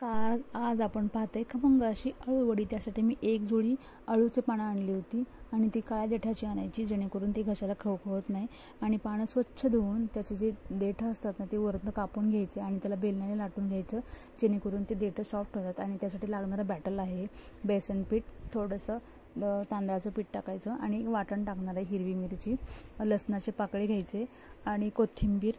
नमस्कार. आज आपण पाहतोय खमंग अशी अळूवडी. त्यासाठी मी एक जोडी अळूचे पानं आणली होती आणि ती काळ्या देठाची आणायची, जेणेकरून ती घशाला खवखवत नाही. आणि पानं स्वच्छ धुवून त्याचे जे देठं असतात ना ते वरनं कापून घ्यायचे आणि त्याला बेलण्याने लाटून घ्यायचं, जेणेकरून ते देठं सॉफ्ट होतात. आणि त्यासाठी लागणारं बॅटर आहे बेसन पीठ, थोडंसं तांदळाचं पीठ टाकायचं आणि वाटण टाकणार आहे, हिरवी मिरची, लसणाचे पाकळे घ्यायचे आणि कोथिंबीर,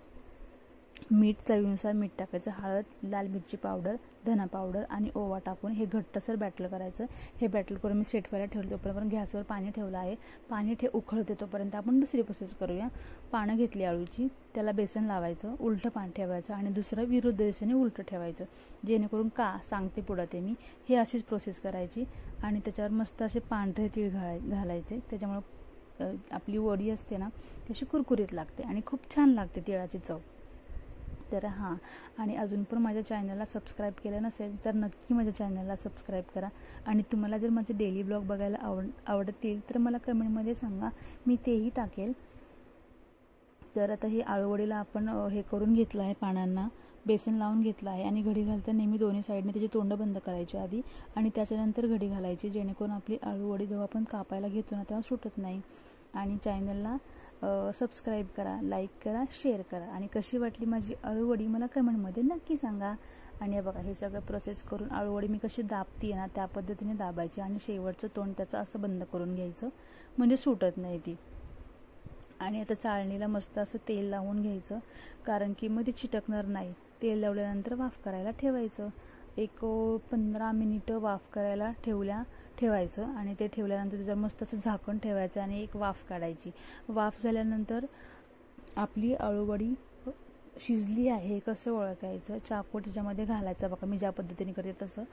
मीठ, चवीनुसार मीठ टाकायचं, हळद, लाल मिरची पावडर, धना पावडर आणि ओवा टाकून हे घट्टसर बॅटर करायचं. हे बॅटर करून मी सेट व्हायला ठेवलं. तोपर्यंत गॅसवर पाणी ठेवलं आहे. पाणी उकळते तोपर्यंत आपण दुसरी प्रोसेस करूया. पानं घेतली अळूची, त्याला बेसन लावायचं, उलटं पाणी ठेवायचं आणि दुसरं विरुद्ध दिशेने उलटं ठेवायचं, जेणेकरून का सांगते पुढं ते मी. हे अशीच प्रोसेस करायची आणि त्याच्यावर मस्त असे पांढरे तीळ घालायचे. त्याच्यामुळं आपली वडी असते ना तशी कुरकुरीत लागते आणि खूप छान लागते तिळाची चव. तर हां, आणि अजून पण माझ्या चॅनलला सबस्क्राईब केलं नसेल तर नक्की माझ्या चॅनलला सबस्क्राईब करा. आणि तुम्हाला जर माझे डेली ब्लॉग बघायला आवडतील तर मला कमेंटमध्ये सांगा, मी तेही टाकेल. तर आता हे अळूवडीला आपण हे करून घेतलं आहे, पानांना बेसन लावून घेतलं आहे आणि घडी घालता नेहमी दोन्ही साईडने त्याची तोंड बंद करायची आधी आणि त्याच्यानंतर घडी घालायची, जेणेकरून आपली अळूवडी जेव्हा आपण कापायला घेतो ना तेव्हा सुटत नाही. आणि चॅनलला सबस्क्राईब करा, लाईक करा, शेअर करा. आणि कशी वाटली माझी अळूवडी मला कमेंटमध्ये नक्की सांगा. आणि हे बघा, हे सगळं प्रोसेस करून अळूवडी मी कशी दाबते ना त्या पद्धतीने दाबायची आणि शेवटचं तोंड त्याचं असं बंद करून घ्यायचं, म्हणजे सुटत नाही ती. आणि आता चाळणीला मस्त असं तेल लावून घ्यायचं, कारण की मग ती चिटकणार नाही. तेल लावल्यानंतर वाफ करायला ठेवायचं. एक 15 मिनिटं वाफ करायला ठेवायचं आणि ते ठेवल्यानंतर त्याच्यावर मस्त असं झाकण ठेवायचं आणि एक वाफ काढायची. वाफ झाल्यानंतर आपली अळूवडी शिजली आहे कसं ओळखायचं, चाकू त्याच्यामध्ये घालायचा. बघा मी ज्या पद्धतीने करते तसं,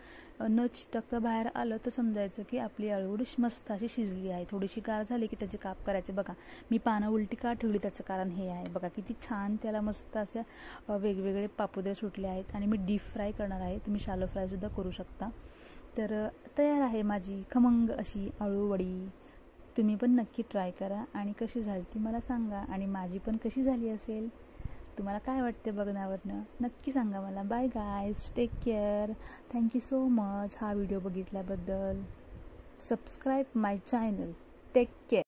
न चिटकता बाहेर आलं तर समजायचं की आपली अळूवडी मस्त अशी शिजली आहे. थोडीशी गार झाली की त्याचे काप करायचे. बघा मी पानं उलटी का ठेवली त्याचं कारण हे आहे. बघा किती छान त्याला मस्त असे वेगवेगळे पापुद्रे सुटले आहेत. आणि मी डीप फ्राय करणार आहे, तुम्ही शॅलो फ्रायसुद्धा करू शकता. तर तयार आहे माझी खमंग अशी अळूवडी. तुम्ही पण नक्की ट्राय करा आणि कशी झाली ती मला सांगा. आणि माझी पण कशी झाली असेल, तुम्हाला काय वाटते बघण्यावरनं नक्की सांगा मला. Bye guys, take care, thank you so much हा व्हिडिओ बघितल्याबद्दल. Subscribe my channel. Take care.